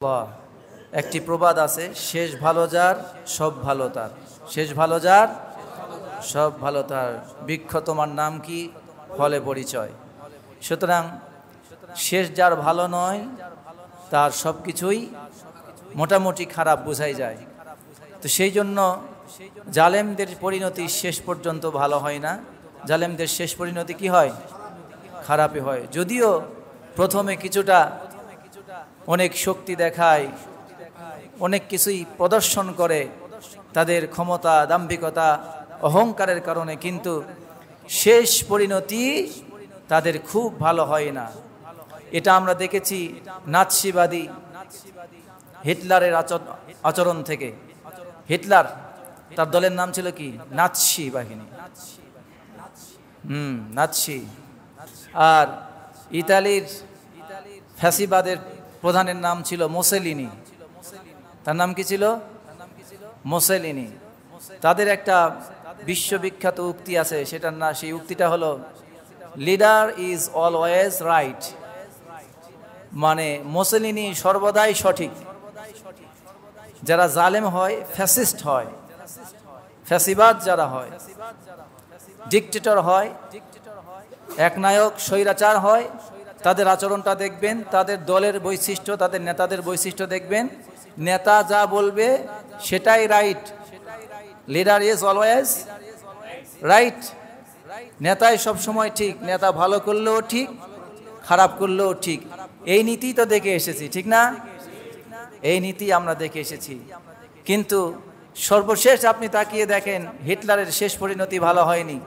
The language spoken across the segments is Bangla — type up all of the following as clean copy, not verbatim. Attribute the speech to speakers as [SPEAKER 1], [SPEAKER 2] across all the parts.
[SPEAKER 1] বাহ, একটি প্রবাদ আছে, শেষ ভালো যার সব ভালো তার। শেষ ভালো যার সব ভালো তার। বৃক্ষ তোমার নাম কি, ফলে পরিচয়। সুতরাং শেষ যার ভালো নয় তার সব কিছুই মোটামুটি খারাপ বোঝাই যায়। তো সেই জন্য জালেমদের পরিণতি শেষ পর্যন্ত ভালো হয় না, জালেমদের শেষ পরিণতি কি হয়, খারাপই হয়। যদিও প্রথমে কিছুটা অনেক শক্তি দেখায়, অনেক কিছুই প্রদর্শন করে তাদের ক্ষমতা, দাম্ভিকতা, অহংকারের কারণে, কিন্তু শেষ পরিণতি তাদের খুব ভালো হয় না। এটা আমরা দেখেছি নাৎসিবাদী হিটলারের আচরণ থেকে। হিটলার, তার দলের নাম ছিল কি, নাৎসি বাহিনী, নাৎসি। আর ইতালির ফ্যাসিবাদের প্রধানের নাম ছিল মুসোলিনি। তার নাম কি ছিল, মুসোলিনি। তাদের একটা বিশ্ববিখ্যাত উক্তি আছে, সেটার না, সেই উক্তিটা হলো লিডার ইজ অলওয়েজ রাইট। মানে মুসোলিনি সর্বদাই সঠিক। যারা জালেম হয়, ফ্যাসিস্ট হয়, ফ্যাসিবাদ যারা হয়, ডিকটেটর হয়, একনায়ক স্বৈরাচার হয়, তাদের আচরণটা দেখবেন, তাদের দলের বৈশিষ্ট্য, তাদের নেতাদের বৈশিষ্ট্য দেখবেন, নেতা যা বলবে সেটাই right. Leader is always right. নেতাই সবসময় ঠিক, নেতা ভালো করলেও ঠিক, খারাপ করলেও ঠিক। এই নীতি তো দেখে এসেছি, ঠিক না? এই নীতি আমরা দেখে এসেছি। কিন্তু সর্বশেষ আপনি তাকিয়ে দেখেন, হিটলারের শেষ পরিণতি ভালো হয়নি,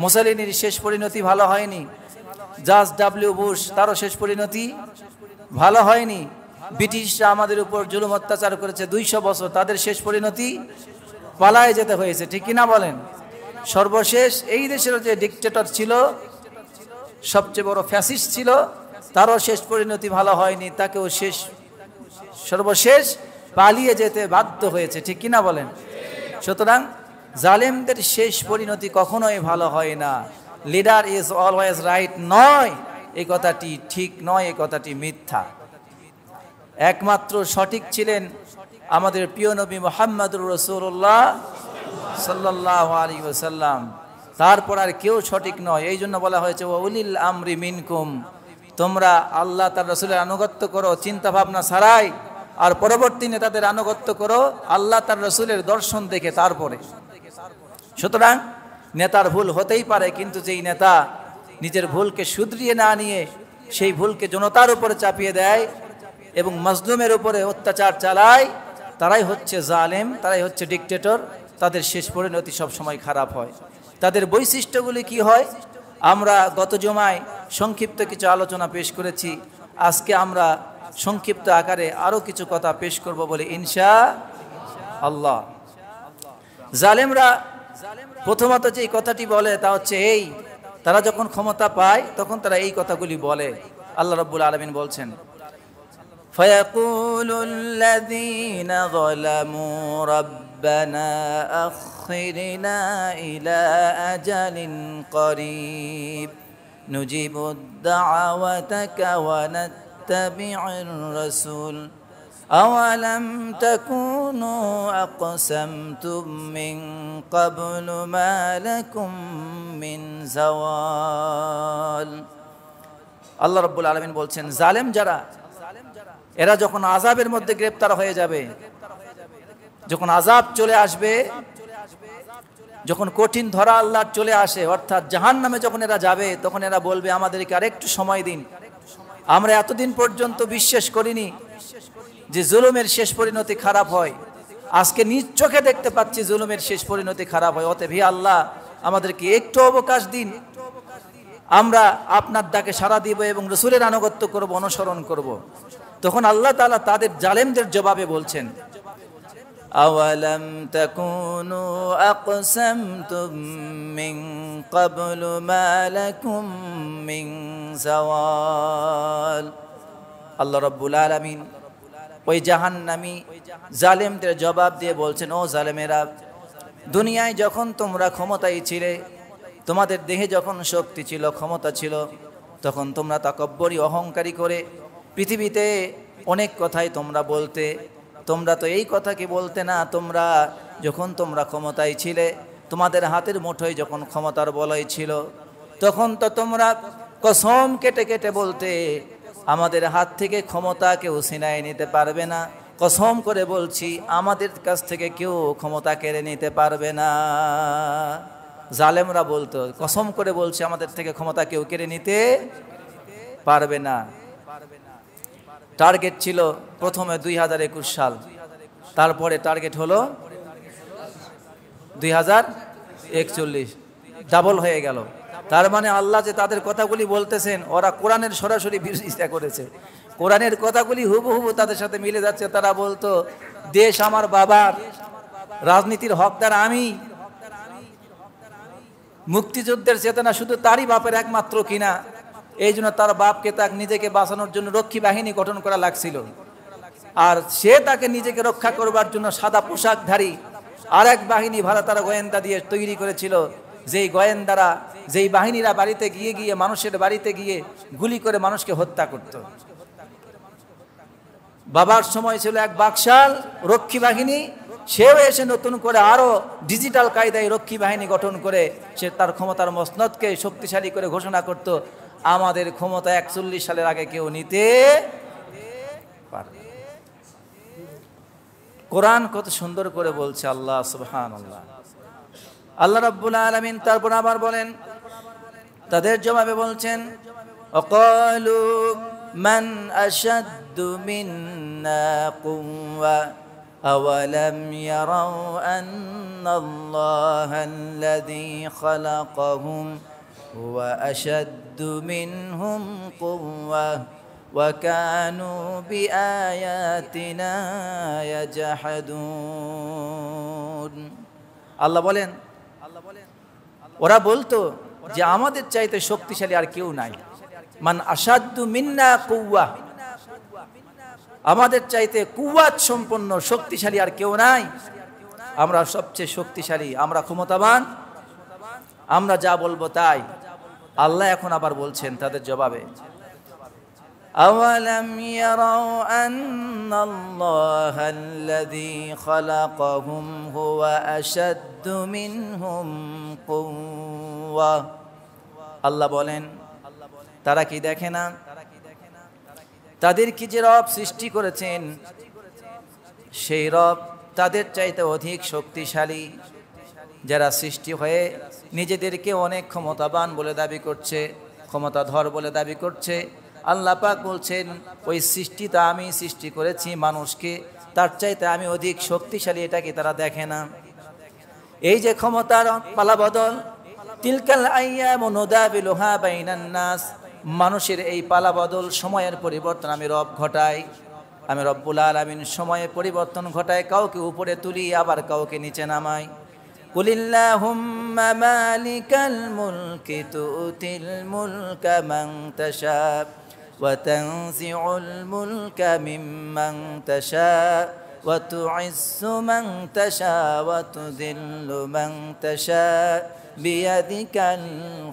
[SPEAKER 1] মুসোলিনির শেষ পরিণতি ভালো হয়নি, জর্জ ডব্লিউ বুশ তারও শেষ পরিণতি ভালো হয়নি, ব্রিটিশরা আমাদের উপর জুলুম অত্যাচার করেছে 200 বছর, তাদের শেষ পরিণতি পালায়ে যেতে হয়েছে, ঠিক কিনা বলেন? সর্বশেষ এই দেশের যে ডিকটেটর ছিল, সবচেয়ে বড় ফ্যাসিস্ট ছিল, তারও শেষ পরিণতি ভালো হয়নি, তাকেও সর্বশেষ পালিয়ে যেতে বাধ্য হয়েছে, ঠিক কিনা বলেন? সুতরাং জালেমদের শেষ পরিণতি কখনোই ভালো হয় না। লিডার ইজ অলওয়েজ রাইট নয়, এই কথাটি ঠিক নয়, এই কথাটি মিথ্যা। একমাত্র সঠিক ছিলেন আমাদের প্রিয় নবী মুহাম্মদুর রাসূলুল্লাহ সাল্লাল্লাহু আলাইহি ওয়াসাল্লাম। তারপর আর কেউ সঠিক নয়। এই জন্য বলা হয়েছে ওয়া উলিল আমরি মিনকুম, তোমরা আল্লাহ তার রাসূলের আনুগত্য করো চিন্তা ভাবনা ছাড়াই, আর পরবর্তী নেতাদের আনুগত্য করো আল্লাহ তার রাসূলের দর্শন দেখে তারপরে। সুতরাং নেতার ভুল হতেই পারে, কিন্তু যেই নেতা নিজের ভুলকে শুধরিয়ে না নিয়ে সেই ভুলকে জনতার উপরে চাপিয়ে দেয় এবং মাজলুমের উপরে অত্যাচার চালায়, তারাই হচ্ছে জালেম, তারাই হচ্ছে ডিকটেটর। তাদের শেষ পরিণতি সবসময় খারাপ হয়। তাদের বৈশিষ্ট্যগুলি কি হয় আমরা গত জুমায় সংক্ষিপ্ত কিছু আলোচনা পেশ করেছি। আজকে আমরা সংক্ষিপ্ত আকারে আরও কিছু কথা পেশ করব বলে ইনশাআল্লাহ। জালেমরা প্রথমত যে কথাটি বলে তা হচ্ছে এই, তারা যখন ক্ষমতা পায় তখন তারা এই কথাগুলি বলে। আল্লাহ রাব্বুল আলামিন বলছেন, فَيَقُولُ الَّذِينَ ظَلَمُوا رَبَّنَا أَخِّرْنَا إِلَى أَجَلٍ قَرِيبٍ نُجِيبُ دَعْوَتَكَ وَنَتَّبِعِ الرَّسُولَ أَوَلَمْ تَكُونُوا أَقْسَمْتُم مِّن قَبْلُ مَا لَكُم مِّن زَوَالٍ। আল্লাহ রাব্বুল আলামিন বলছেন, জালেম যারা, এরা যখন আযাবের মধ্যে গ্রেফতার হয়ে যাবে, যখন আযাব চলে আসবে, যখন কঠিন ধরা আল্লাহ চলে আসে, অর্থাৎ জাহান্নামে যখন এরা যাবে, তখন এরা বলবে আমাদেরকে আরেকটু সময় দিন। আমরা এতদিন পর্যন্ত বিশ্বাস করিনি যে জুলুমের শেষ পরিণতি খারাপ হয়, আজকে নিজ চোখে দেখতে পাচ্ছি জুলুমের শেষ পরিণতি খারাপ হয়। অতএব হে আল্লাহ, আমাদেরকে একটু অবকাশ দিন, আমরা আপনার ডাকে সাড়া দিব এবং রাসূলের আনুগত্য করব, অনুসরণ করব। তখন আল্লাহ তাআলা তাদের জালেমদের জবাবে বলছেন, আওয়ালাম তাকুনু আকসামতুম মিন ক্বাবলু মা লাকুম মিন যাওয়াল। আল্লাহ রাব্বুল আলামিন ওই জাহান্নামী জালেমদের জবাব দিয়ে বলছেন, ও জালেমেরা, দুনিয়ায় যখন তোমরা ক্ষমতায় ছিলে, তোমাদের দেহে যখন শক্তি ছিল, ক্ষমতা ছিল, তখন তোমরা তাকব্বরি, অহংকারী করে পৃথিবীতে অনেক কথাই তোমরা বলতে, তোমরা তো এই কথা কি বলতে না, তোমরা যখন তোমরা ক্ষমতায় ছিলে, তোমাদের হাতের মুঠোয় যখন ক্ষমতার বলয় ছিল, তখন তো তোমরা কসম কেটে কেটে বলতে আমাদের হাত থেকে ক্ষমতা কেউ ছিনায় নিতে পারবে না, কসম করে বলছি আমাদের কাছ থেকে কেউ ক্ষমতা কেড়ে নিতে পারবে না। জালেমরা বলতো, কসম করে বলছে আমাদের থেকে ক্ষমতা কেউ কেড়ে নিতে পারবে না। টার্গেট ছিল প্রথমে 2021 সাল, তারপরে টার্গেট হলো 2041, ডাবল হয়ে গেল। তার মানে আল্লাহ যে তাদের কথাগুলি বলতেছেন, ওরা কোরআনের সরাসরি বিরোধিতা করেছে, কোরআনের কথাগুলি হুবহু তাদের সাথে মিলে যাচ্ছে। তারা বলতো দেশ আমার বাবার, রাজনীতির হকদার আমি, মুক্তিযুদ্ধের চেতনা শুধু তারই বাপের একমাত্র কিনা, এই জন্য তার বাপকে তাকে নিজেকে বাঁচানোর জন্য রক্ষী বাহিনী গঠন করা লাগছিল, আর সে তাকে নিজেকে রক্ষা করবার জন্য সাদা পোশাকধারী আর এক বাহিনী ভাড়া তারা গোয়েন্দা দিয়ে তৈরি করেছিল, যেই গোয়েন্দারা, যেই বাহিনীরা বাড়িতে গিয়ে গিয়ে মানুষের বাড়িতে গিয়ে গুলি করে মানুষকে হত্যা করত। বাবার সময় ছিল এক বাকশাল রক্ষী বাহিনী, সেও এসে নতুন করে আরো ডিজিটাল কায়দায় রক্ষী বাহিনী গঠন করে সে তার ক্ষমতার মসনদকে শক্তিশালী করে ঘোষণা করত, আমাদের ক্ষমতা 41 সালের আগে কেউ নিতে পারবে। কোরআন কত সুন্দর করে বলছে, আল্লাহ সুবহানাল্লাহ। আল্লাহ রাব্বুল আলামিন তারপর আবার বলেন, তাদের জবাবে বলছেন, অকালু মান আশাদ্দু মিন্না কুওয়া আওয়ালাম ইয়ারাউ আন্নাল্লাহাল্লাযী খালাকাহুম হুয়া আশাদ্দু মিনহুম কুওয়া ওয়া কানু বিআয়াতিনা ইয়াজহাদুন। আল্লাহ বলেন, ওরা বলতো যে আমাদের চাইতে শক্তিশালী আর কেউ নাই। মান আশাদ্দু মিন্না কুওয়া, আমাদের চাইতে কুওয়াত সম্পন্ন শক্তিশালী আর কেউ নাই, আমরা সবচেয়ে শক্তিশালী, আমরা ক্ষমতাবান, আমরা যা বলবো তাই। আল্লাহ এখন আবার বলছেন তাদের জবাবে, আওয়ালাম ইয়ারাউ আন্নাল্লাহাল্লাযী খালাকাহুম হুয়া আশাদ্দু মিনহুম কুওয়া। আল্লাহ বলেন, তারা কি দেখে না তাদের কি যে রব সৃষ্টি করেছেন, সেই রব তাদের চাইতে অধিক শক্তিশালী। যারা সৃষ্টি হয়ে নিজেদেরকে অনেক ক্ষমতাবান বলে দাবি করছে, ক্ষমতাধর বলে দাবি করছে, আল্লাহ পাক বলছেন ওই সৃষ্টিটা আমি সৃষ্টি করেছি মানুষকে, তার চাইতে আমি অধিক শক্তিশালী, এটাকে তারা দেখে না। এই যে ক্ষমতার পালাবদল, তিলকাল আইয়ামু নুদাবিলুহা বাইনান নাস, মানুষের এই পালাবদল, সময়ের পরিবর্তন আমি রব ঘটাই, আমি রব্বুল আলামিন সময়ে পরিবর্তন ঘটাই, কাউকে উপরে তুলি আবার কাউকে নিচে নামাই। কুলিল্লাহুম্মা মালিকাল মুলকি তুতিল মুলকা মান তাশা ওয়া তানজিউল মুলকা মিম্মান তাশা ওয়া তুইজ্জু মান তাশা ওয়া তুযিল্লু মান তাশা বিয়াদিকাল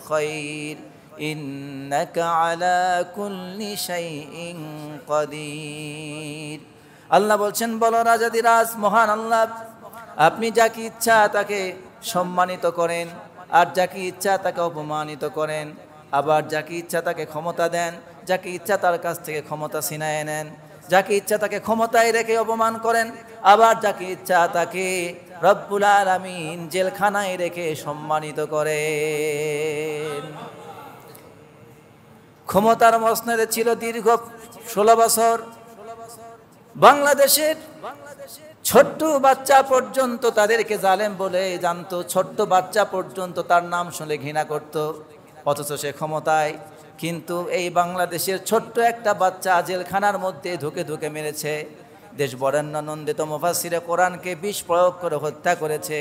[SPEAKER 1] খায়র ইন্নাকা আলা কুল্লি শাইইন কাদির। আল্লাহ বলছেন, বলো রাজাদিরাজ মহান আল্লাহ, আপনি যাকে ইচ্ছা তাকে সম্মানিত করেন, আর যাকে ইচ্ছা তাকে অপমানিত করেন, আবার যাকে ইচ্ছা তাকে ক্ষমতা দেন, যাকে ইচ্ছা তার কাছ থেকে ক্ষমতা ছিনায় নেন, যাকে ইচ্ছা তাকে ক্ষমতায় রেখে অপমান করেন, আবার যাকে ইচ্ছা তাকে রব্বুল আলামিন জেলখানায় রেখে সম্মানিত করেন। ক্ষমতার মসনদে ছিল দীর্ঘ 16 বছর। বাংলাদেশের ছোট্ট বাচ্চা পর্যন্ত তাদেরকে জালেম বলে জানতো, ছোট্ট বাচ্চা পর্যন্ত তার নাম শুনে ঘৃণা করত, অথচ সে ক্ষমতায়। কিন্তু এই বাংলাদেশের ছোট্ট একটা বাচ্চা জেলখানার মধ্যে ধুকে ধুকে মেরেছে, দেশ বরেণ্যানন্দিত মুফাসসিরে কোরআনকে বিষ প্রয়োগ করে হত্যা করেছে,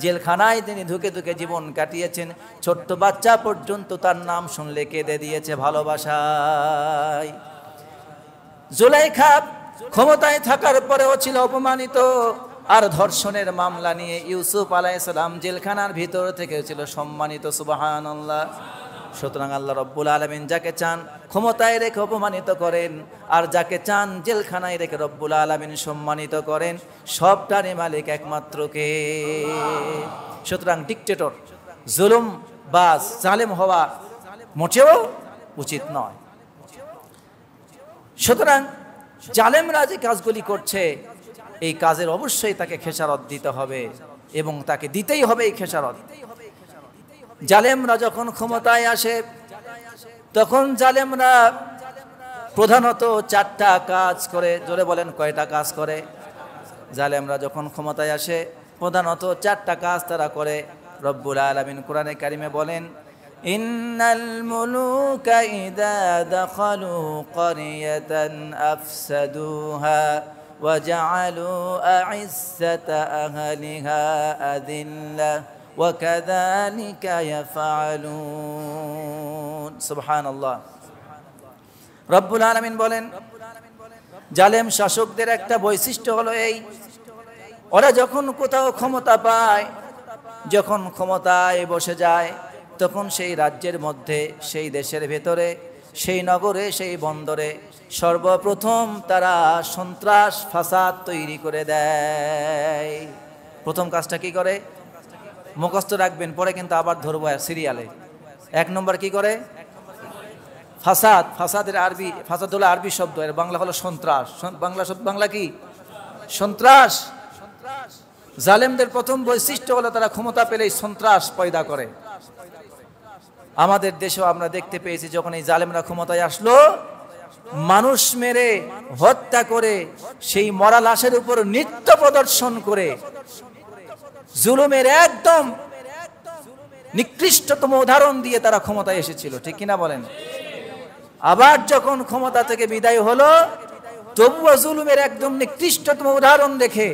[SPEAKER 1] জেলখানায় তিনি ধুকে ধুকে জীবন কাটিয়েছেন। ছোট্ট বাচ্চা পর্যন্ত তার নাম শুনলে কেঁদে দিয়েছে ভালোবাসায়। জুলাইখা ক্ষমতায় থাকার পরেও ছিল অপমানিত, আর ধর্ষণের মামলা নিয়ে ইউসুফ আলাইহিস সালাম জেলখানার ভিতর থেকে ছিল সম্মানিত। সুবহানাল্লাহ। সুতরাং আল্লাহ রব্বুল আলামিন যাকে চান ক্ষমতায় রেখে অপমানিত করেন, আর যাকে চান জেলখানায় রেখে রব্বুল আলামিন সম্মানিত করেন। সবটারই মালিক একমাত্র কে? সুতরাং ডিক্টেটর, জুলুম বা জালেম হওয়া মোটেও উচিত নয়। সুতরাং জালেমরা যে কাজগুলি করছে, এই কাজের অবশ্যই তাকে খেসারত দিতে হবে এবং তাকে দিতেই হবে এই খেসারত। জালেমরা যখন ক্ষমতায় আসে তখন জালেমরা প্রধানত 4টা কাজ করে। জোরে বলেন, কয়টা কাজ করে? জালেমরা যখন ক্ষমতায় আসে প্রধানত 4টা কাজ তারা করে। রব্বুল আলামিন কোরআনে কারিমে বলেন, ইন্নাল মুলুকা ইযা দাখালু ক্বরিয়াতান আফসাদুহা ওয়া জাআলু আ'iজ্জাতা আহলিহা আযিল্লাহ ওয়া কাযালিকা ইয়াফআলুন। সুবহানাল্লাহ। রব্বুল আলামিন বলেন, জালেম শাসকদের একটা বৈশিষ্ট্য হলো এই, ওরা যখন কোথাও ক্ষমতা পায়, যখন ক্ষমতায় বসে যায়, তখন সেই রাজ্যের মধ্যে, সেই দেশের ভেতরে, সেই নগরে, সেই বন্দরে সর্বপ্রথম তারা সন্ত্রাস ফাসাদ তৈরি করে দেয়। প্রথম কাজটা কি করে? মুখস্থ রাখবেন, পরে কিন্তু আবার ধরবো সিরিয়ালে। 1 নম্বর কি করে? ফাসাদ। ফাসাদের আরবি, ফাসাদ হলো আরবি শব্দ, এর বাংলা হলো সন্ত্রাস। বাংলা কি? সন্ত্রাস। জালেমদের প্রথম বৈশিষ্ট্য হলো তারা ক্ষমতা পেলেই সন্ত্রাস পয়দা করে। আমাদের দেশেও আমরা দেখতে পেয়েছি, যখন এই জালেমরা ক্ষমতায় আসলো, মানুষ মেরে হত্যা করে সেই মরা লাশের উপর নৃত্য প্রদর্শন করে জুলুমের একদম নিকৃষ্টতম উদাহরণ দিয়ে তারা ক্ষমতায় এসেছিল। ঠিক কিনা বলেন? আবার যখন ক্ষমতা থেকে বিদায় হলো, তবুও জুলুমের একদম নিকৃষ্টতম উদাহরণ দেখে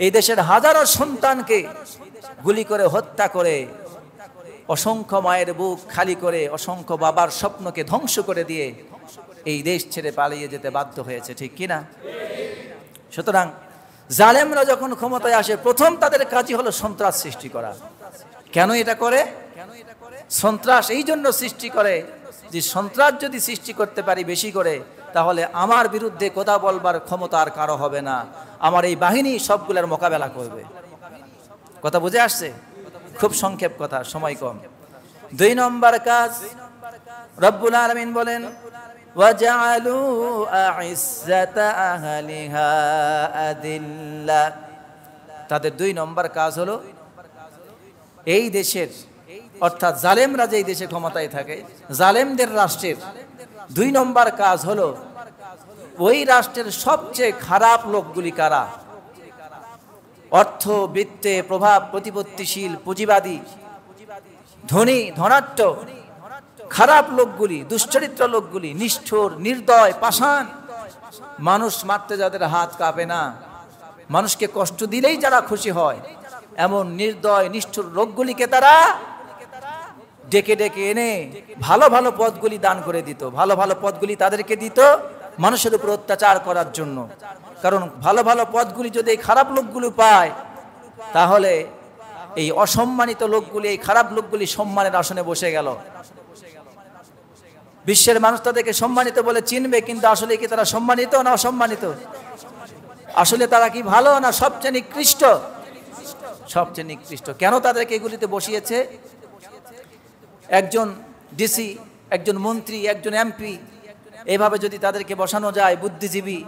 [SPEAKER 1] এই দেশের হাজারো সন্তানকে গুলি করে হত্যা করে, অসংখ্য মায়ের বুক খালি করে, অসংখ্য বাবার স্বপ্নকে ধ্বংস করে দিয়ে এই দেশ ছেড়ে পালিয়ে যেতে বাধ্য হয়েছে। ঠিক কিনা? সুতরাং জালেমরা যখন ক্ষমতায় আসে, প্রথম তাদের কাজই হলো সন্ত্রাস সৃষ্টি করা। কেন এটা করে? সন্ত্রাস এই জন্য সৃষ্টি করে যে সন্ত্রাস যদি সৃষ্টি করতে পারি বেশি করে, তাহলে আমার বিরুদ্ধে কথা বলবার ক্ষমতা আর কারো হবে না, আমার এই বাহিনী সবগুলোর মোকাবেলা করবে। কথা বুঝে আসছে? খুব সংক্ষেপ কথা, সময় কম। 2 নম্বর কাজ, রব্বুল আলামিন বলেন, ওয়াজআলু আ'iজ্জাতা আহলিহা আযিল্লা। তাদের 2 নম্বর কাজ হলো এই দেশের, অর্থাৎ জালেমরা যেই দেশে ক্ষমতায় থাকে, জালেমদের রাষ্ট্রের 2 নম্বর কাজ হলো ওই রাষ্ট্রের সবচেয়ে খারাপ লোকগুলি কারা? অর্থ বৃত্তে প্রভাব প্রতিপত্তিশীল, পুঁজিবাদী, ধনী, ধনাঢ্য খারাপ লোকগুলি, দুশ্চরিত্র লোকগুলি, নিষ্ঠুর, নির্দয়, পাষাণ, মানুষ মারতে যাদের হাত কাঁপে না, মানুষকে কষ্ট দিলেই যারা খুশি হয়, এমন নির্দয় নিষ্ঠুর লোকগুলিকে তারা ডেকে ডেকে এনে ভালো ভালো পদগুলি দান করে দিত। ভালো ভালো পদগুলি তাদেরকে দিত মানুষের উপর অত্যাচার করার জন্য। কারণ ভালো ভালো পদগুলি যদি এই খারাপ লোকগুলো পায়, তাহলে এই অসম্মানিত লোকগুলি, এই খারাপ লোকগুলি সম্মানের আসনে বসে গেল। বিশ্বের মানুষ তাদেরকে সম্মানিত বলে চিনবে, কিন্তু আসলে কি তারা সম্মানিত না অসম্মানিত? আসলে তারা কি ভালো না সবচেয়ে নিকৃষ্ট? সবচেয়ে নিকৃষ্ট। কেন তাদেরকে এগুলিতে বসিয়েছে? একজন ডিসি, একজন মন্ত্রী, একজন এমপি, এভাবে যদি তাদেরকে বসানো যায়, বুদ্ধিজীবী,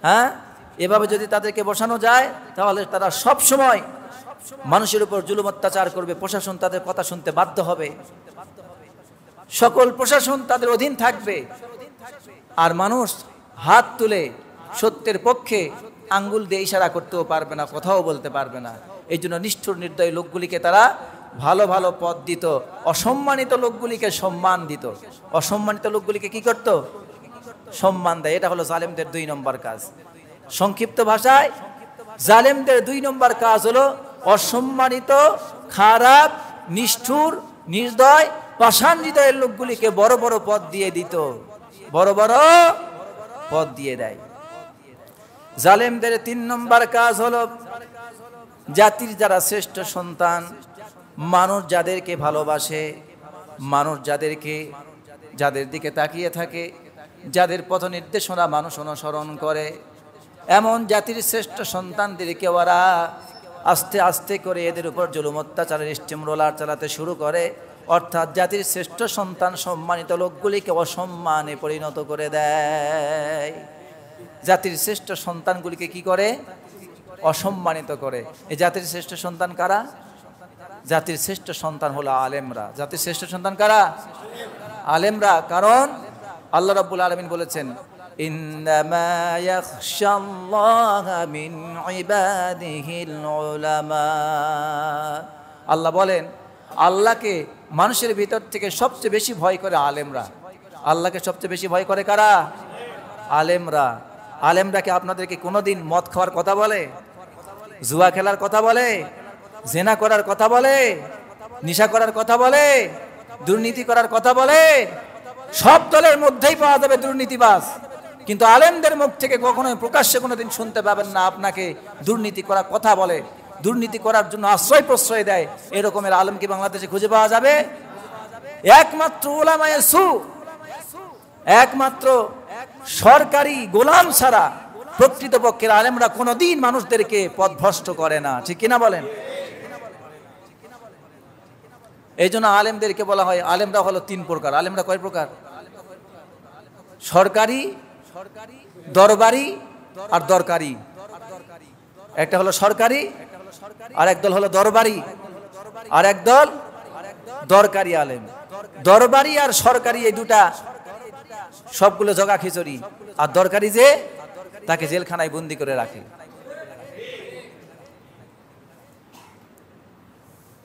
[SPEAKER 1] হ্যাঁ, এভাবে যদি তাদেরকে বসানো যায়, তাহলে তারা সব সময় মানুষের উপর জুলুম অত্যাচার করবে। প্রশাসন তাদের কথা শুনতে বাধ্য হবে, সকল প্রশাসন তাদের অধীন থাকবে, আর মানুষ হাত তুলে সত্যের পক্ষে আঙ্গুল দিয়ে ইশারা করতেও পারবে না, কথাও বলতে পারবে না। এই জন্য নিষ্ঠুর নির্দয় লোকগুলিকে তারা ভালো ভালো পদ দিত, অসম্মানিত লোকগুলিকে সম্মান দিত। অসম্মানিত লোকগুলিকে কি করত? সম্মান দেয়। এটা হলো জালেমদের 2 নম্বর কাজ। সংক্ষিপ্ত ভাষায় জালেমদের 2 নম্বর কাজ হলো অসম্মানিত, খারাপ, নিষ্ঠুর, নির্দয়, পাষাণ হৃদয়ের লোকগুলিকে বড় বড় পদ দিয়ে দিত, বড় বড় পদ দিয়ে দেয়। জালেমদের 3 নম্বর কাজ হলো জাতির যারা শ্রেষ্ঠ সন্তান, মানুষ যাদেরকে ভালোবাসে, মানুষ যাদের দিকে তাকিয়ে থাকে, যাদের পথ নির্দেশনা মানুষ অনুসরণ করে, এমন জাতির শ্রেষ্ঠ সন্তানদেরকে ওরা আস্তে আস্তে করে এদের উপর জুলুম অত্যাচারের স্টিম রোলার চালাতে শুরু করে। অর্থাৎ জাতির শ্রেষ্ঠ সন্তান সম্মানিত লোকগুলিকে অসম্মানে পরিণত করে দেয়। জাতির শ্রেষ্ঠ সন্তানগুলিকে কি করে? অসম্মানিত করে। এই জাতির শ্রেষ্ঠ সন্তান কারা? জাতির শ্রেষ্ঠ সন্তান হলো আলেমরা। জাতির শ্রেষ্ঠ সন্তান কারা? আলেমরা। কারণ আল্লাহ রাব্বুল আলামিন বলেছেন, ইন্নামা ইয়াখশাল্লাহা মিন ইবাদিহিল উলামা। আল্লাহ বলেন, আল্লাহকে মানুষের ভিতর থেকে সবচেয়ে বেশি ভয় করে আলেমরা। আল্লাহকে সবচেয়ে বেশি ভয় করে কারা? আলেমরা। আলেমরা কি আপনাদেরকে কোনোদিন মদ খাওয়ার কথা বলে? জুয়া খেলার কথা বলে? জেনা করার কথা বলে? নেশা করার কথা বলে? দুর্নীতি করার কথা বলে? সব দলের মধ্যেই পাওয়া যাবে দুর্নীতিবাজ, কিন্তু আলেমদের মুখ থেকে কখনোই প্রকাশ্যে কোনোদিন শুনতে পাবেন না আপনাকে দুর্নীতি করার কথা বলে, দুর্নীতি করার জন্য আশ্রয় প্রশ্রয় দেয়। এরকমের আলেম কি বাংলাদেশে খুঁজে পাওয়া যাবে? একমাত্র উলামায়ে সু, একমাত্র সরকারি গোলাম ছাড়া প্রকৃতপক্ষের আলেমরা কোনোদিন মানুষদেরকে পথভ্রষ্ট করে না। ঠিক কিনা বলেন? এই জন্য আলেমদেরকে বলা হয়, আলেমরা হলো তিন প্রকার। আলেমরা কয় প্রকার? সরকারি, দরবারি আর দরকারি। একটা হলো সরকারি, আর একদল হলো দরবারি, আর একদল দরকারি আলেম। দরবারি আর সরকারি এই দুটা সবগুলো জগা খিচুড়ি, আর দরকারি যে তাকে জেলখানায় বন্দি করে রাখে।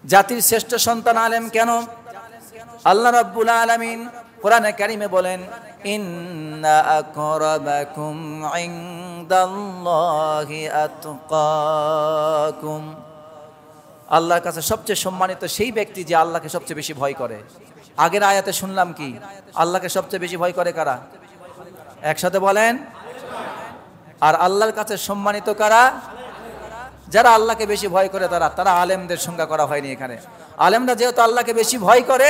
[SPEAKER 1] জাতির শ্রেষ্ঠ সন্তান আলেম কেন? আল্লাহ রাব্বুল আলামিন কোরআনে কারিমে বলেন, ইন্না আকরামাকুম ইনদাল্লাহি আতকাকুম। আল্লাহর কাছে সবচেয়ে সম্মানিত সেই ব্যক্তি যে আল্লাহকে সবচেয়ে বেশি ভয় করে। আগের আয়াতে শুনলাম কি? আল্লাহকে সবচেয়ে বেশি ভয় করে কারা? একসাথে বলেন। আর আল্লাহর কাছে সম্মানিত কারা? যারা আল্লাহকে বেশি ভয় করে তারা আলেমদের সংজ্ঞা করা হয়নি এখানে। আলেমরা যেহেতু আল্লাহকে বেশি ভয় করে,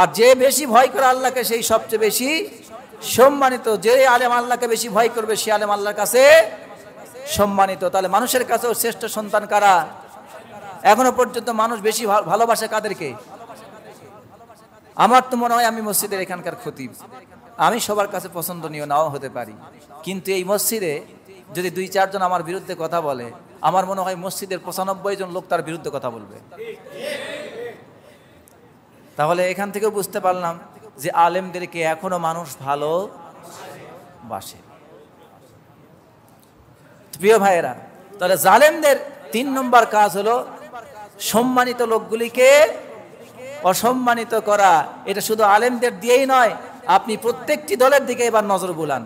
[SPEAKER 1] আর যে বেশি ভয় করে আল্লাহকে সেই সবচেয়ে বেশি সম্মানিত। যে আলেম আল্লাহকে বেশি ভয় করবে সে আলেম আল্লাহর কাছে সম্মানিত। তাহলে মানুষের কাছেও শ্রেষ্ঠ সন্তান কারা? এখনো পর্যন্ত মানুষ বেশি ভালোবাসে কাদেরকে? আমার তো মনে হয় আমি মসজিদের এখানকার খতিব, আমি সবার কাছে পছন্দনীয় নাও হতে পারি, কিন্তু এই মসজিদে যদি 2-4 জন আমার বিরুদ্ধে কথা বলে, আমার মনে হয় মসজিদের 95 জন লোক তার বিরুদ্ধে কথা বলবে। তাহলে এখান থেকে বুঝতে পারলাম যে আলেমদেরকে এখনো মানুষ ভালোবাসে। প্রিয় ভাইয়েরা, তাহলে জালেমদের 3 নম্বর কাজ হলো সম্মানিত লোকগুলিকে অসম্মানিত করা। এটা শুধু আলেমদের দিয়েই নয়, আপনি প্রত্যেকটি দলের দিকে এবার নজর বুলান।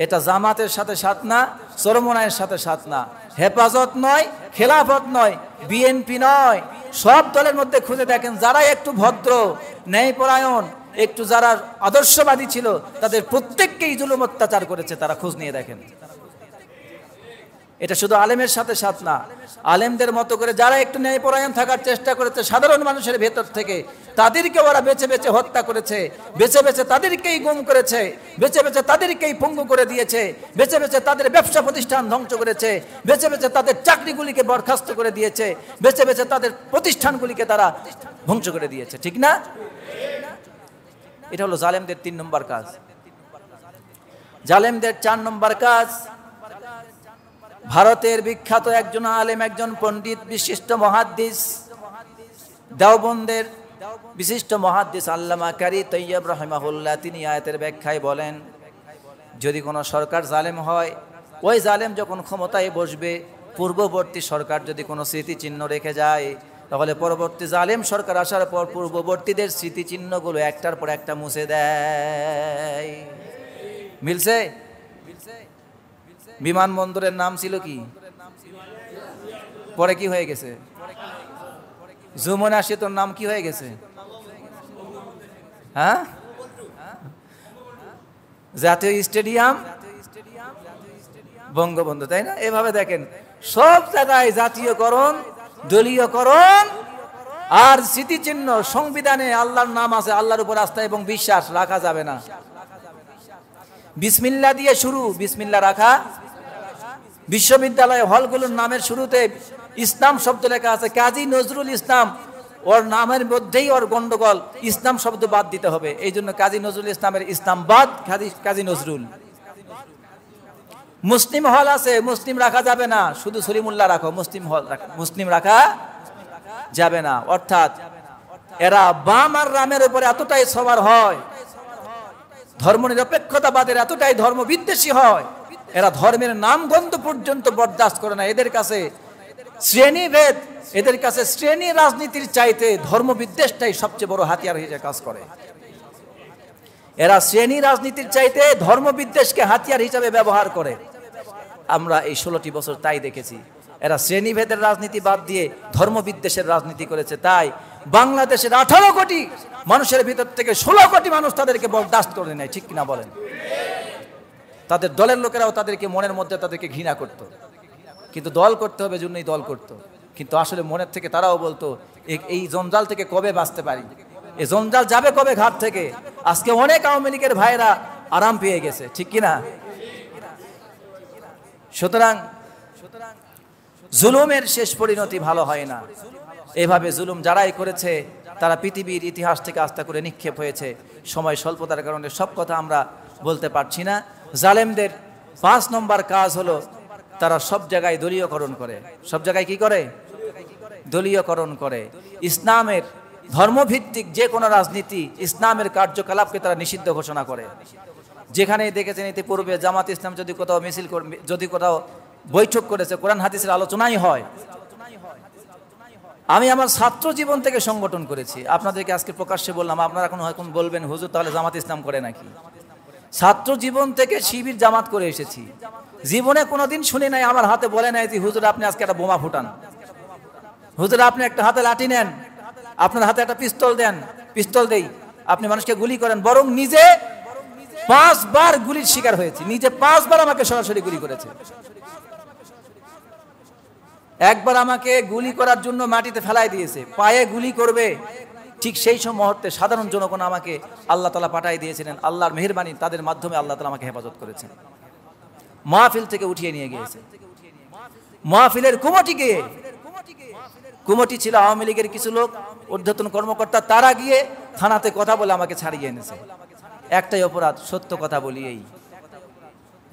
[SPEAKER 1] এটা জামাতের সাথে সাথ না, চরমনায়ের সাথে সাথ না, হেফাজত নয়, খেলাফত নয়, বিএনপি নয়, সব দলের মধ্যে খুঁজে দেখেন যারা একটু ভদ্র, ন্যায়পরায়ণ, একটু যারা আদর্শবাদী ছিল, তাদের প্রত্যেককেই জুলুম অত্যাচার করেছে। তারা খোঁজ নিয়ে দেখেন। এটা শুধু আলেমের সাথে সাথ না, আলেমদের মতো করে যারা একটু ন্যায়পরায়ণ থাকার চেষ্টা করেছে সাধারণ মানুষের ভেতর থেকে, তাদেরকে ওরা বেছে বেছে হত্যা করেছে, বেছে বেছে তাদেরকেই গুম করেছে, বেছে বেছে তাদেরকেই পঙ্গু করে দিয়েছে, বেছে বেছে তাদের ব্যবসা প্রতিষ্ঠান ধ্বংস করেছে, বেছে বেছে তাদের চাকরিগুলিকে বরখাস্ত করে দিয়েছে, বেছে বেছে তাদের প্রতিষ্ঠানগুলিকে তারা ধ্বংস করে দিয়েছে। ঠিক না? এটা হলো জালেমদের 3 নম্বর কাজ। জালেমদের 4 নম্বর কাজ, ভারতের বিখ্যাত একজন আলেম, একজন পণ্ডিত, বিশিষ্ট মুহাদ্দিস, দেওবন্দের বিশিষ্ট মুহাদ্দিস আল্লামা কারি তৈয়ব রাহিমাহুল্লাহ, তিনি আয়াতের ব্যাখ্যায় বলেন, যদি কোনো সরকার জালেম হয়, ওই জালেম যখন ক্ষমতায় বসবে, পূর্ববর্তী সরকার যদি কোনো স্মৃতিচিহ্ন রেখে যায়, তাহলে পরবর্তী জালেম সরকার আসার পর পূর্ববর্তীদের স্মৃতিচিহ্নগুলো একটার পর একটা মুছে দেয়। মিলছে? বিমানবন্দরের নাম ছিল কি? পরে কি হয়ে গেছে? যমুনা সেতুর নাম কি হয়ে গেছে? হ্যাঁ, জাতীয় স্টেডিয়াম বঙ্গবন্ধু, তাই না? এভাবে দেখেন সব জায়গায় জাতীয়করণ, দলীয়করণ, আর স্মৃতিচিহ্ন সংবিধানে আল্লাহর নাম আছে, আল্লাহর উপর আস্থা এবং বিশ্বাস রাখা যাবে না। বিসমিল্লাহ দিয়ে শুরু, বিসমিল্লাহ রাখা। বিশ্ববিদ্যালয় হলগুলোর নামের শুরুতে ইসলাম শব্দ লেখা আছে, কাজী নজরুল ইসলাম, ওর নামের মধ্যেই ওর গন্ডগোল, ইসলাম শব্দ বাদ দিতে হবে। এই জন্য কাজী নজরুল ইসলামের ইসলাম বাদ, কাজী নজরুল। মুসলিম হল আছে, মুসলিম রাখা যাবে না, শুধু সলিমুল্লাহ রাখো, মুসলিম হল মুসলিম রাখা যাবে না। অর্থাৎ এরা বাম আর রামের উপরে এতটাই সবার হয়, ধর্ম নিরপেক্ষতাবাদের এতটাই ধর্ম বিদ্বেষী হয়, এরা ধর্মের নামগন্ধ পর্যন্ত বরদাস্ত করে না। এদের কাছে শ্রেণীভেদ, এদের কাছে শ্রেণী রাজনীতির চাইতে ধর্ম বিদ্বেষটাই সবচেয়ে বড় হাতিয়ার হিসেবে কাজ করে। এরা শ্রেণী রাজনীতির চাইতে ধর্ম বিদ্বেষকে হাতিয়ার হিসাবে ব্যবহার করে। আমরা এই 16টি বছর তাই দেখেছি। এরা শ্রেণীভেদের রাজনীতি বাদ দিয়ে ধর্ম বিদ্বেষের রাজনীতি করেছে। তাই বাংলাদেশের 18 কোটি মানুষের ভিতর থেকে 16 কোটি মানুষ তাদেরকে বরদাস্ত করে নেয়, ঠিক কিনা বলেন? তাদের দলের লোকেরাও তাদেরকে মনের মধ্যে তাদেরকে ঘৃণা করত, কিন্তু দল করতে হবে জন্যই দল করত। কিন্তু আসলে মনের থেকে তারাও বলতো এই জঞ্জাল থেকে কবে বাঁচতে পারি, এই জঞ্জাল যাবে কবে ঘাট থেকে। আজকে অনেক আওয়ামী লীগের ভাইরা আরাম পেয়ে গেছে, ঠিক কিনা? সুতরাং জুলুমের শেষ পরিণতি ভালো হয় না। এভাবে জুলুম যারাই করেছে তারা পৃথিবীর ইতিহাস থেকে আস্থা করে নিক্ষেপ হয়েছে। সময় স্বল্পতার কারণে সব কথা আমরা বলতে পারছি না। জালেমদের 5 নম্বর কাজ হলো তারা সব জায়গায় দলীয়করণ করে। সব জায়গায় কি করে? দলীয়করণ করে। ইসলামের ধর্মভিত্তিক যে কোনো রাজনীতি, ইসলামের কার্যকলাপকে তারা নিষিদ্ধ ঘোষণা করে। যেখানে দেখেছেন ইতিপূর্বে জামাত ইসলাম যদি কোথাও মিছিল, যদি কোথাও বৈঠক করেছে, কোরআন হাদিসের আলোচনাই হয়। আমি আমার ছাত্র জীবন থেকে সংগঠন করেছি, আপনাদেরকে আজকে প্রকাশ্যে বললাম। আপনারা এখন বলবেন হুজুর তাহলে জামাত ইসলাম করে নাকি? ছাত্র জীবন থেকে শিবির জামাত করে এসেছি। জীবনে কোনোদিন শুনি নাই, আমার হাতে বলে নাই যে হুজুর আপনি আজকে একটা বোমা ফুটান, হুজুর আপনি একটা হাতে লাঠি নেন, আপনার হাতে একটা পিস্তল দেন, পিস্তল দেই, আপনি মানুষকে গুলি করেন। বরং নিজে 5 বার গুলির শিকার হয়েছি, নিজে 5 বার আমাকে সরাসরি গুলি করেছে। একবার আমাকে গুলি করার জন্য মাটিতে ফেলাই দিয়েছে, পায়ে গুলি করবে, ঠিক সেই সব মুহূর্তে সাধারণ জনগণ আমাকে আল্লাহ তাআলা পাঠাই দিয়েছিলেন। আল্লাহর মেহেরবানি, তাদের মাধ্যমে আল্লাহ তাআলা আমাকে হেফাজত করেছেন। মাহফিল থেকে উঠিয়ে নিয়ে গিয়েছে। মাহফিলের কুমটি ছিল আওয়ামী লীগের কিছু লোক, ঊর্ধ্বতন কর্মকর্তা, তারা গিয়ে থানাতে কথা বলে আমাকে ছাড়িয়ে এনেছে। একটাই অপরাধ, সত্য কথা বলি। এই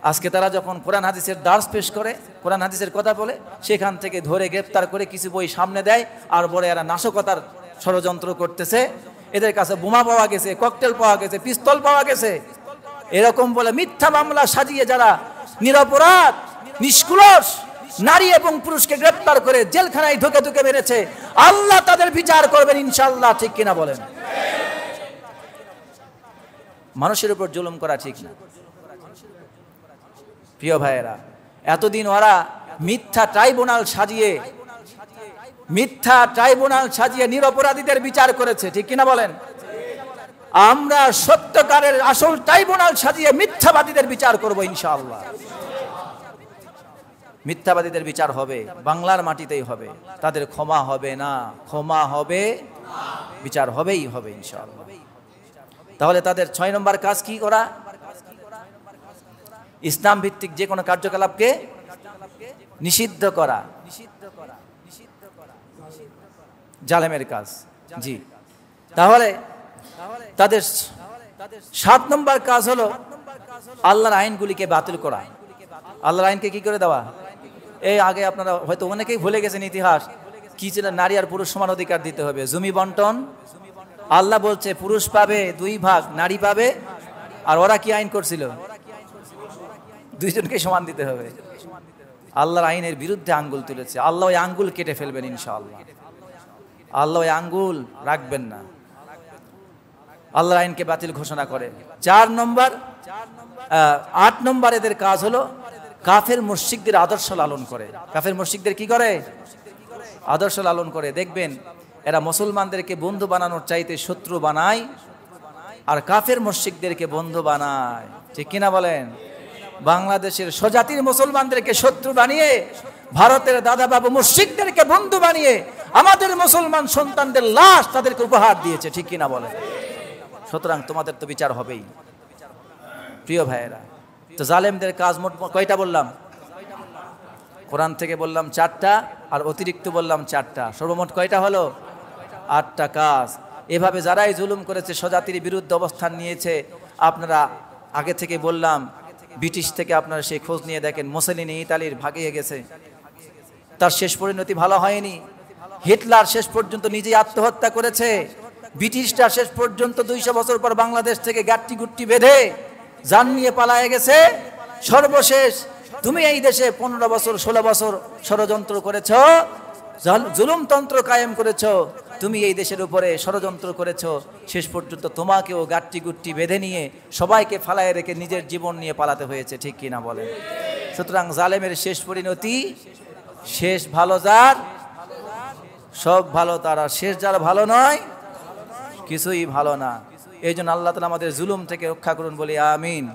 [SPEAKER 1] আজকে তারা যখন কোরআন হাদিসের দার্স পেশ করে, কোরআন হাদিসের কথা বলে, সেখান থেকে ধরে গ্রেফতার করে কিছু বই সামনে দেয় আর বলে এরা নাশকতার ষড়যন্ত্র করতেছে, এদের কাছে বোমা পাওয়া গেছে, ককটেল পাওয়া গেছে, পিস্তল পাওয়া গেছে, এরকম বলে মিথ্যা মামলা সাজিয়ে যারা নিরপরাধ নিষ্কুলস নারী এবং পুরুষকে গ্রেফতার করে জেলখানায় ঢুকে ঢুকে মেরেছে, আল্লাহ তাদের বিচার করবেন ইনশাআল্লাহ, ঠিক কিনা বলেন? মানুষের উপর জুলুম করা ঠিক না। প্রিয় ভাইয়েরা, এতদিন ওরা মিথ্যা ট্রাইব্যুনাল সাজিয়ে নিরপরাধীদের বিচার করেছে, ঠিক কিনা বলেন? আমরা সত্যকারের আসল ট্রাইব্যুনাল সাজিয়ে মিথ্যাবাদীদের বিচার করব ইনশাআল্লাহ। মিথ্যাবাদীদের বিচার হবে, বাংলার মাটিতেই হবে, তাদের ক্ষমা হবে না, ক্ষমা হবে, বিচার হবেই হবে ইনশাআল্লাহ। তাহলে তাদের 6 নম্বর কাজ কি করা? ইসলাম ভিত্তিক যে কোনো কার্যকলাপকে নিষিদ্ধ করা, জালেমের কাজ। জি, তাহলে তাদের 7 নম্বর কাজ হলো আল্লাহর আইনগুলিকে বাতিল করা। আল্লাহর আইনকে কি করে দেওয়া? এই আগে আপনারা হয়তো অনেকেই ভুলে গেছেন ইতিহাস, কি ছিল? নারী আর পুরুষ সমান অধিকার দিতে হবে, জমি বন্টন। আল্লাহ বলছে পুরুষ পাবে 2 ভাগ, নারী পাবে, আর ওরা কি আইন করছিল? 2 জনকে সমান দিতে হবে। আল্লাহর আইনের বিরুদ্ধে আঙ্গুল তুলেছে। আল্লাহ ওই আঙ্গুল কেটে ফেলবেন ইনশাআল্লাহ। আল্লাহ ওই আঙ্গুল রাখবেন না। আল্লাহর আইনকে বাতিল ঘোষণা করে। 8 নম্বর এদের কাজ হলো কাফের মুশরিকদের আদর্শ লালন করে। কাফের মুশরিকদের কি করে? আদর্শ লালন করে। দেখবেন এরা মুসলমানদেরকে বন্ধু বানানোর চাইতে শত্রু বানায়, আর কাফের মুশরিকদেরকে বন্ধু বানায়, ঠিক কিনা বলেন? বাংলাদেশের স্বজাতির মুসলমানদেরকে শত্রু বানিয়ে, ভারতের দাদা বাবু মুশরিকদেরকে বন্ধু বানিয়ে আমাদের মুসলমান সন্তানদের লাশ তাদেরকে উপহার দিয়েছে, ঠিক কিনা বলে? সুতরাং তোমাদের তো বিচার হবেই। প্রিয় ভাইয়েরা, তো জালেমদের কাজ মোট কয়টা বললাম? কোরআন থেকে বললাম 4টা, আর অতিরিক্ত বললাম 4টা, সর্বমোট কয়টা হলো? 8টা কাজ। এভাবে যারাই জুলুম করেছে, স্বজাতির বিরুদ্ধে অবস্থান নিয়েছে, আপনারা আগে থেকে বললাম, ব্রিটিশ থেকে আপনারা সেই খোঁজ নিয়ে দেখেন, মুসোলিনি ইতালির ভাগিয়ে গেছে, তার শেষ পরিণতি ভালো হয়নি। হিটলার শেষ পর্যন্ত নিজেই আত্মহত্যা করেছে। ব্রিটিশরা শেষ পর্যন্ত 200 বছর পর বাংলাদেশ থেকে গাট্টি গুট্টি বেঁধে জান নিয়ে পালায়ে গেছে। সর্বশেষ তুমি এই দেশে 15 বছর 16 বছর ষড়যন্ত্র করেছ, জুলুমতন্ত্র কায়েম করেছ, তুমি এই দেশের উপরে ষড়যন্ত্র করেছ, শেষ পর্যন্ত তোমাকেও গাট্টি গুট্টি বেঁধে নিয়ে সবাইকে ফালায় রেখে নিজের জীবন নিয়ে পালাতে হয়েছে, ঠিক কিনা বলেন? সুতরাং জালেমের শেষ পরিণতি, শেষ ভালো যার সব ভালো তার, আর শেষ যার ভালো নয় কিছুই ভালো না। এই জন্য আল্লাহ তাআলা আমাদের জুলুম থেকে রক্ষা করুন বলি আমিন।